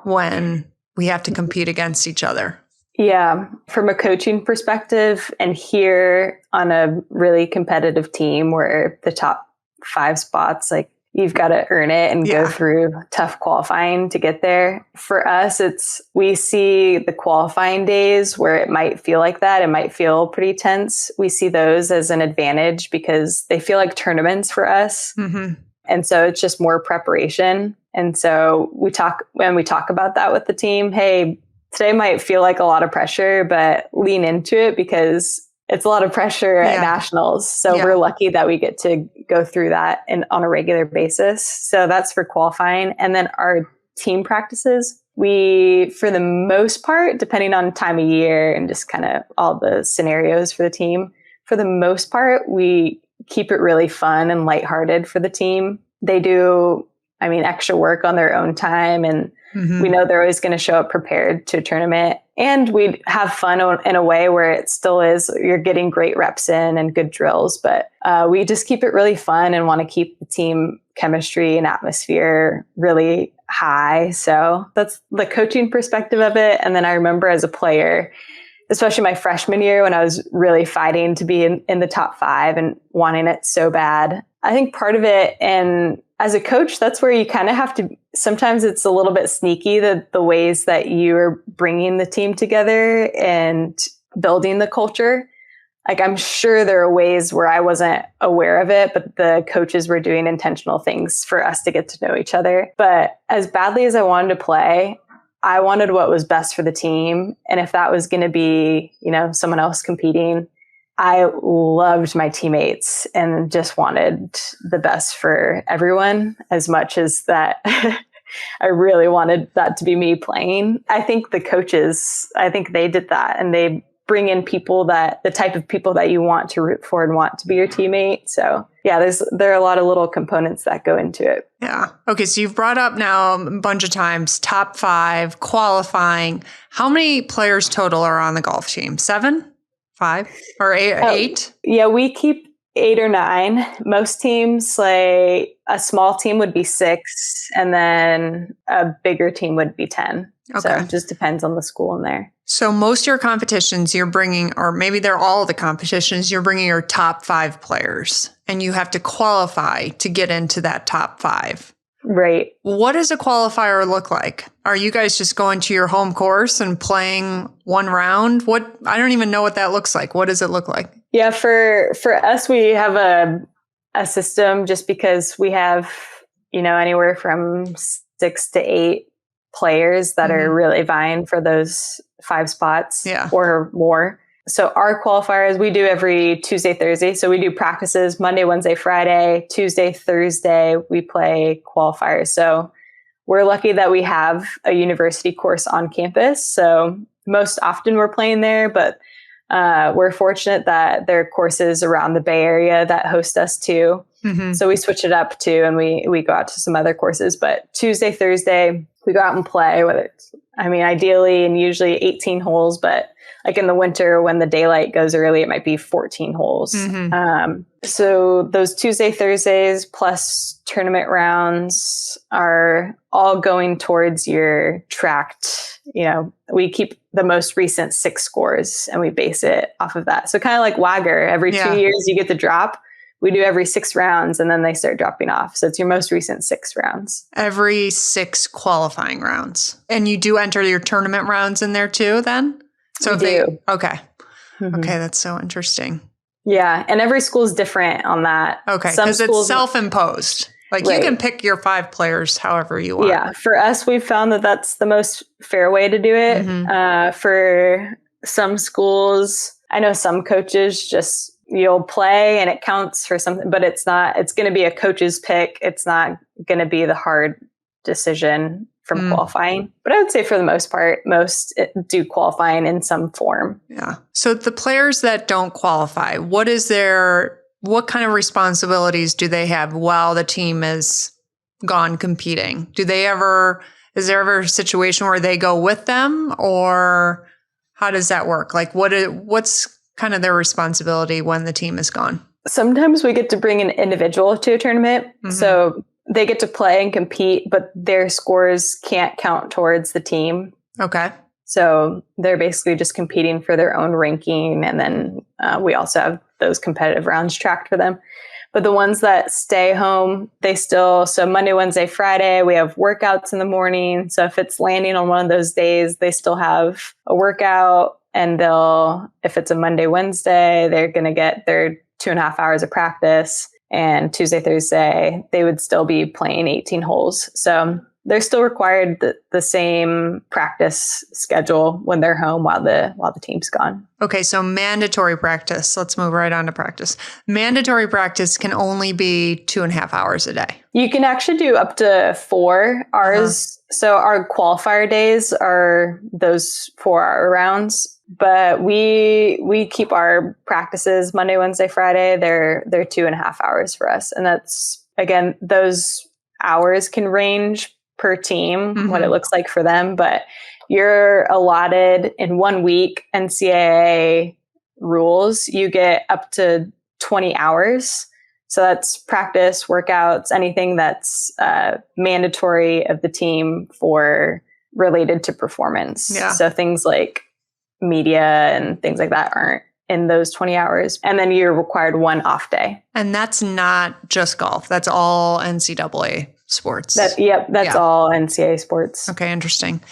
when we have to compete against each other? Yeah, from a coaching perspective, and here on a really competitive team where the top 5 spots, like, you've got to earn it and go through tough qualifying to get there. For us, we see the qualifying days where it might feel like that. It might feel pretty tense. We see those as an advantage because they feel like tournaments for us. Mm-hmm. And so it's just more preparation. And so when we talk about that with the team, hey, today might feel like a lot of pressure, but lean into it because it's a lot of pressure at nationals. So we're lucky that we get to go through that on a regular basis. So that's for qualifying. And then our team practices, we, for the most part, depending on time of year and just kind of all the scenarios for the team, for the most part, we keep it really fun and lighthearted for the team. They do, extra work on their own time, and we know they're always going to show up prepared to a tournament. And we have fun in a way where it still is, you're getting great reps in and good drills, but we just keep it really fun and want to keep the team chemistry and atmosphere really high. So that's the coaching perspective of it. And then I remember as a player, especially my freshman year when I was really fighting to be in the top 5 and wanting it so bad. I think part of it, and as a coach, that's where you kind of have to, sometimes it's a little bit sneaky, the ways that you're bringing the team together and building the culture. Like, I'm sure there are ways where I wasn't aware of it, but the coaches were doing intentional things for us to get to know each other. But as badly as I wanted to play, I wanted what was best for the team. And if that was going to be, someone else competing, I loved my teammates and just wanted the best for everyone as much as that. I really wanted that to be me playing. I think the coaches, they did that, and they bring in the type of people that you want to root for and want to be your teammate. So there are a lot of little components that go into it. Yeah. Okay. So you've brought up now a bunch of times, top 5, qualifying. How many players total are on the golf team? 7? 5 or 8? Yeah, we keep 8 or 9. Most teams, like a small team would be 6, and then a bigger team would be 10. Okay. So it just depends on the school in there. So most of your competitions you're bringing, or maybe they're all the competitions, you're bringing your top 5 players, and you have to qualify to get into that top 5. Right. What does a qualifier look like? Are you guys just going to your home course and playing one round? I don't even know what that looks like. What does it look like? Yeah, for us, we have a system just because we have, anywhere from 6 to 8 players that are really vying for those 5 spots or more. So our qualifiers, we do every Tuesday, Thursday. So we do practices Monday, Wednesday, Friday, Tuesday, Thursday, we play qualifiers. So we're lucky that we have a university course on campus. So most often we're playing there, but we're fortunate that there are courses around the Bay Area that host us too. Mm-hmm. So we switch it up too, and we go out to some other courses. But Tuesday, Thursday, we go out and play, whether it's, ideally and usually 18 holes, but like in the winter when the daylight goes early, it might be 14 holes. Mm-hmm. So those Tuesday, Thursdays plus tournament rounds are all going towards your tracked, we keep the most recent 6 scores and we base it off of that. So kind of like Wagger, every 2 years you get the drop. We do every 6 rounds and then they start dropping off. So it's your most recent 6 rounds. Every 6 qualifying rounds. And you do enter your tournament rounds in there too then? So we do. Okay. Mm-hmm. Okay, that's so interesting. Yeah, and every school is different on that. Okay, because it's self-imposed. Like you can pick your 5 players however you want. Yeah, for us, we've found that that's the most fair way to do it. Mm-hmm. For some schools, I know some coaches just, you'll play and it counts for something, but it's going to be a coach's pick. It's not going to be the hard decision from qualifying. But I would say for the most part, most do qualifying in some form. Yeah. So the players that don't qualify, what kind of responsibilities do they have while the team is gone competing? Is there ever a situation where they go with them, or how does that work? Like what's kind of their responsibility when the team is gone? Sometimes we get to bring an individual to a tournament. Mm-hmm. So they get to play and compete, but their scores can't count towards the team. Okay. So they're basically just competing for their own ranking. And then we also have those competitive rounds tracked for them. But the ones that stay home, so Monday, Wednesday, Friday, we have workouts in the morning. So if it's landing on one of those days, they still have a workout. And if it's a Monday, Wednesday, they're going to get their 2.5 hours of practice. And Tuesday, Thursday, they would still be playing 18 holes. So they're still required the same practice schedule when they're home while the team's gone. Okay, so mandatory practice. Let's move right on to practice. Mandatory practice can only be 2.5 hours a day. You can actually do up to 4 hours. So our qualifier days are those 4-hour rounds. But we keep our practices Monday, Wednesday, Friday. They're 2.5 hours for us. And that's, again, those hours can range per team, what it looks like for them. But you're allotted in 1 week, NCAA rules, you get up to 20 hours. So that's practice, workouts, anything that's mandatory of the team for related to performance. Yeah. So things like media and things like that aren't in those 20 hours. And then you're required 1 off day. And that's not just golf. That's all NCAA sports. That's all NCAA sports. Okay, interesting.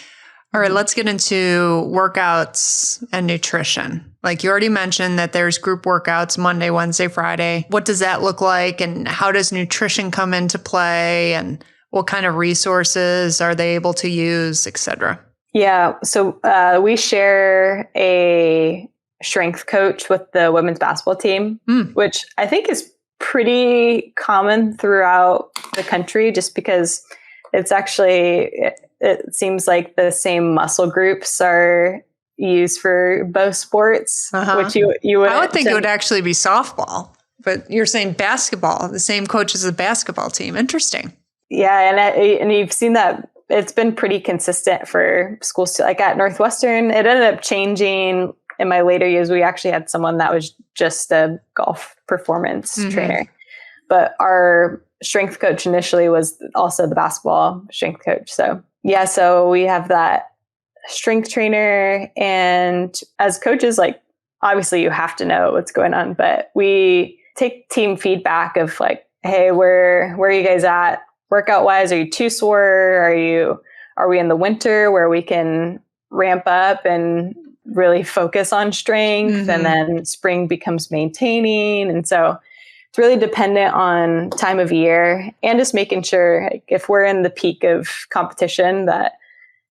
All right, let's get into workouts and nutrition. Like you already mentioned that there's group workouts Monday, Wednesday, Friday. What does that look like? And how does nutrition come into play? And what kind of resources are they able to use, et cetera? Yeah. So we share a strength coach with the women's basketball team, which I think is pretty common throughout the country just because it's actually, it seems like the same muscle groups are used for both sports, which you would. I would think it would actually be softball, but you're saying basketball, the same coach as the basketball team. Interesting. Yeah. And you've seen that. It's been pretty consistent for schools too. Like at Northwestern, it ended up changing in my later years. We actually had someone that was just a golf performance trainer, but our strength coach initially was also the basketball strength coach. So yeah, so we have that strength trainer, and as coaches, like obviously you have to know what's going on, but we take team feedback of like, hey, where are you guys at? Workout wise, are you too sore? Are we in the winter where we can ramp up and really focus on strength? And then spring becomes maintaining. And so it's really dependent on time of year and just making sure like, if we're in the peak of competition that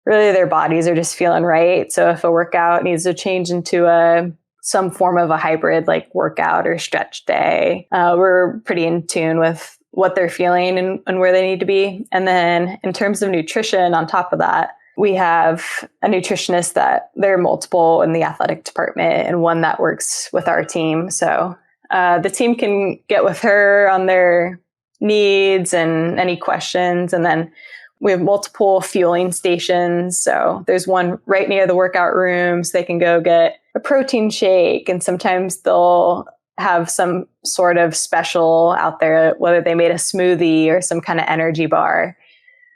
really their bodies are just feeling right. So if a workout needs to change into some form of a hybrid like workout or stretch day, we're pretty in tune with what they're feeling and where they need to be. And then in terms of nutrition, on top of that, we have a nutritionist that there are multiple in the athletic department and one that works with our team. So the team can get with her on their needs and any questions. And then we have multiple fueling stations. So there's one right near the workout rooms. They can go get a protein shake. And sometimes they'll have some sort of special out there, whether they made a smoothie or some kind of energy bar.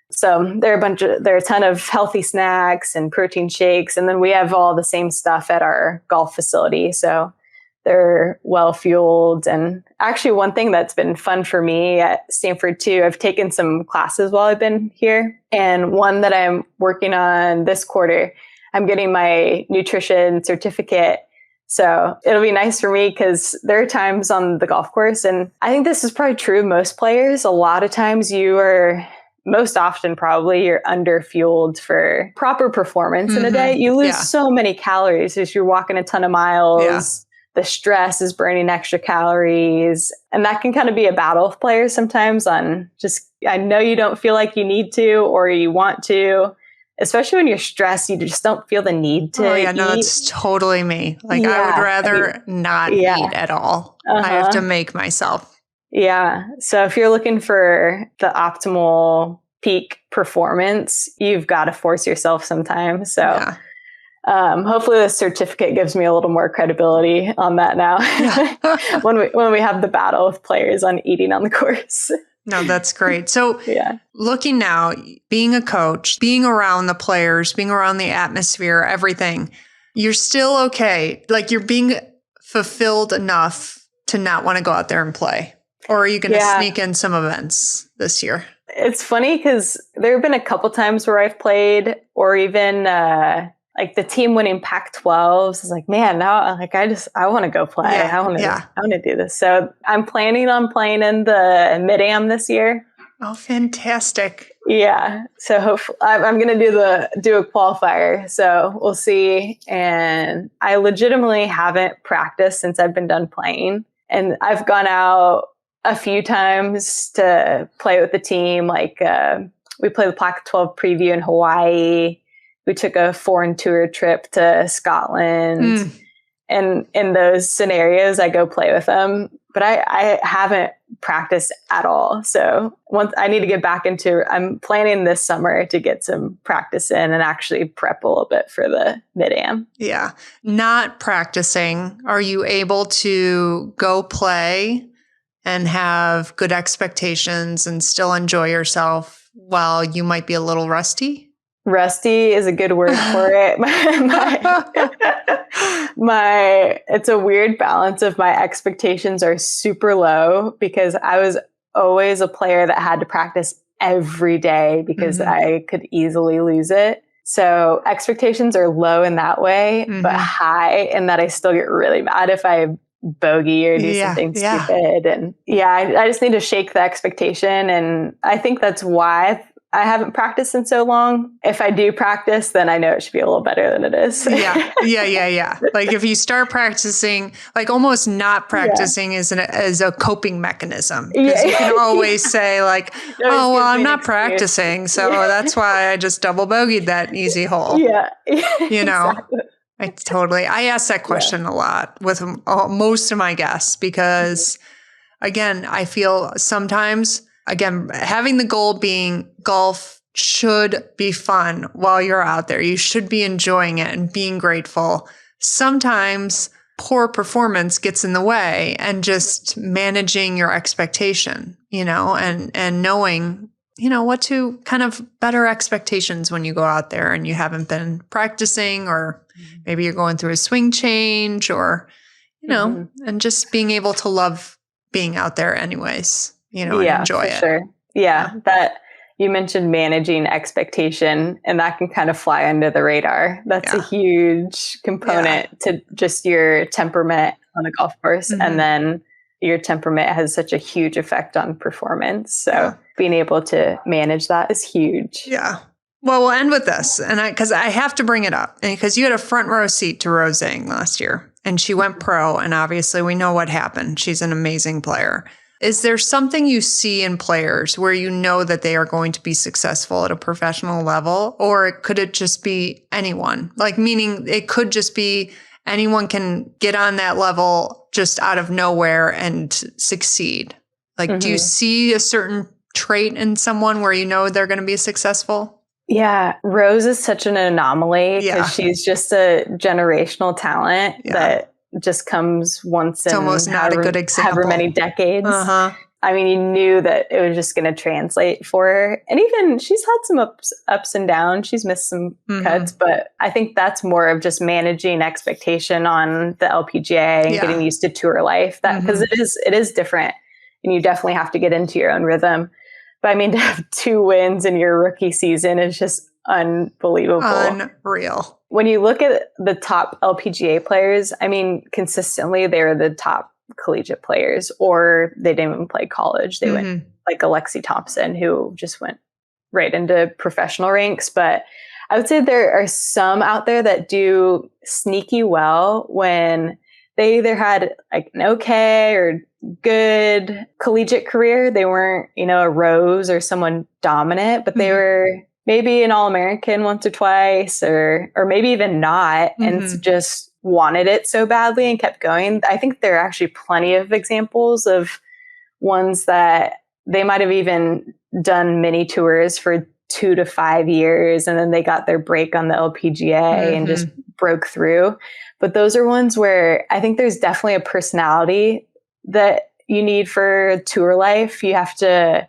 So there are a ton of healthy snacks and protein shakes. And then we have all the same stuff at our golf facility. So they're well fueled. And actually one thing that's been fun for me at Stanford too, I've taken some classes while I've been here. And one that I'm working on this quarter, I'm getting my nutrition certificate. So it'll be nice for me because there are times on the golf course, and I think this is probably true of most players. A lot of times most often probably you're under fueled for proper performance in a day. You lose so many calories as you're walking a ton of miles. Yeah. The stress is burning extra calories. And that can kind of be a battle with players sometimes on just, I know you don't feel like you need to or you want to, especially when you're stressed, you just don't feel the need to eat. No, that's totally me. I would rather not eat at all. I have to make myself. Yeah. So if you're looking for the optimal peak performance, you've got to force yourself sometimes. So hopefully the certificate gives me a little more credibility on that now when we have the battle with players on eating on the course. No, that's great. So looking now, being a coach, being around the players, being around the atmosphere, everything, you're still okay. Like you're being fulfilled enough to not want to go out there and play. Or are you going to sneak in some events this year? It's funny because there have been a couple times where I've played, or even like the team winning Pac-12s. Is like, man, now I want to go play. I want to do this. So I'm planning on playing in the Mid-Am this year. Oh, fantastic! Yeah. So hopefully I'm going to do a qualifier. So we'll see. And I legitimately haven't practiced since I've been done playing, and I've gone out a few times to play with the team. Like we played the Pac-12 preview in Hawaii. We took a foreign tour trip to Scotland. And in those scenarios, I go play with them. But I haven't practiced at all. So I need to get back I'm planning this summer to get some practice in and actually prep a little bit for the Mid-Am. Yeah. Not practicing, are you able to go play and have good expectations and still enjoy yourself while you might be a little rusty? Rusty is a good word for it. It's a weird balance of my expectations are super low because I was always a player that had to practice every day because I could easily lose it. So expectations are low in that way, but high in that I still get really mad if I bogey or do something stupid. And I just need to shake the expectation. And I think that's why I haven't practiced in so long. If I do practice, then I know it should be a little better than it is. Yeah. Like if you start practicing, like almost not practicing is a coping mechanism. Because you can always say like, oh, well, I'm not practicing. So that's why I just double bogeyed that easy hole. Yeah. You know, Exactly. I ask that question a lot with most of my guests because again, I feel sometimes, having the goal being golf should be fun while you're out there. You should be enjoying it and being grateful. Sometimes poor performance gets in the way and just managing your expectation, and knowing, what to kind of better expectations when you go out there and you haven't been practicing, or maybe you're going through a swing change or, and just being able to love being out there anyways. And enjoy it. Sure. Yeah. That you mentioned managing expectation, and that can kind of fly under the radar. That's a huge component to just your temperament on a golf course. And then your temperament has such a huge effect on performance. So being able to manage that is huge. Yeah. Well, we'll end with this. And because I have to bring it up, and because you had a front row seat to Rosang last year and she went pro, and obviously we know what happened. She's an amazing player. Is there something you see in players where you know that they are going to be successful at a professional level? Or could it just be anyone? Like, meaning it could just be anyone can get on that level just out of nowhere and succeed. Like, do you see a certain trait in someone where you know they're going to be successful? Yeah. Rose is such an anomaly because she's just a generational talent that just comes once in almost not a good example. However many decades. I mean, you knew that it was just going to translate for her. And even she's had some ups and downs. She's missed some cuts, but I think that's more of just managing expectation on the LPGA and getting used to tour life. That because it is different, and you definitely have to get into your own rhythm. But I mean, to have 2 wins in your rookie season is just unbelievable. Unreal. When you look at the top LPGA players, I mean, consistently they're the top collegiate players, or they didn't even play college. They went like Alexi Thompson, who just went right into professional ranks. But I would say there are some out there that do sneaky well when they either had like an okay or good collegiate career. They weren't, a Rose or someone dominant, but they were maybe an All-American once or twice, or maybe even not, and just wanted it so badly and kept going. I think there are actually plenty of examples of ones that they might have even done mini tours for 2 to 5 years, and then they got their break on the LPGA and just broke through. But those are ones where I think there's definitely a personality that you need for tour life. You have to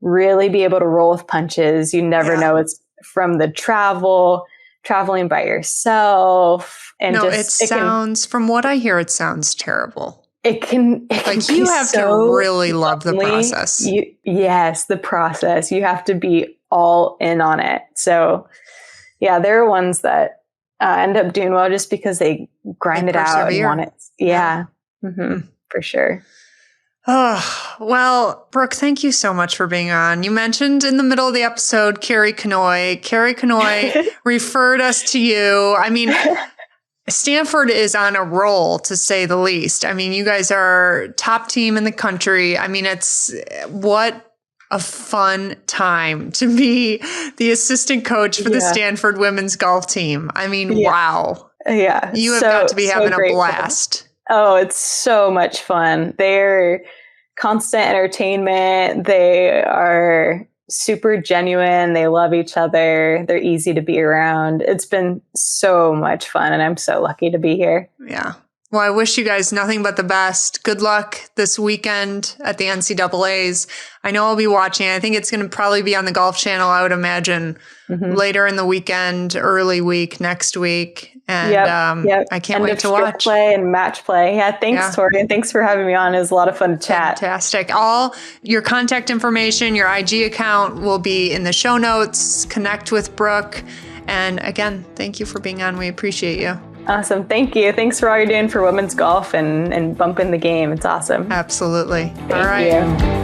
really be able to roll with punches. You never know. It's from the traveling by yourself. And from what I hear, it sounds terrible. It can like you have to really love the process. Yes, the process. You have to be all in on it. So yeah, there are ones that end up doing well just because they grind it out and want it. Yeah. For sure. Oh, well, Brooke, thank you so much for being on. You mentioned in the middle of the episode, Carrie Kanoy. Carrie Kanoy referred us to you. I mean, Stanford is on a roll, to say the least. I mean, you guys are top team in the country. I mean, what a fun time to be the assistant coach for the Stanford women's golf team. I mean, wow. Yeah. You have got to be having a blast. Oh, it's so much fun. They're constant entertainment. They are super genuine. They love each other. They're easy to be around. It's been so much fun, and I'm so lucky to be here. Yeah. Well, I wish you guys nothing but the best. Good luck this weekend at the NCAAs. I know I'll be watching. I think it's going to probably be on the Golf Channel, I would imagine, later in the weekend, early week, next week. And I can't wait to watch. Play and match play. Yeah, thanks, Tori. And thanks for having me on. It was a lot of fun to chat. Fantastic. All your contact information, your IG account will be in the show notes. Connect with Brooke. And again, thank you for being on. We appreciate you. Awesome. Thank you. Thanks for all you're doing for women's golf and bumping the game. It's awesome. Absolutely. Thank you.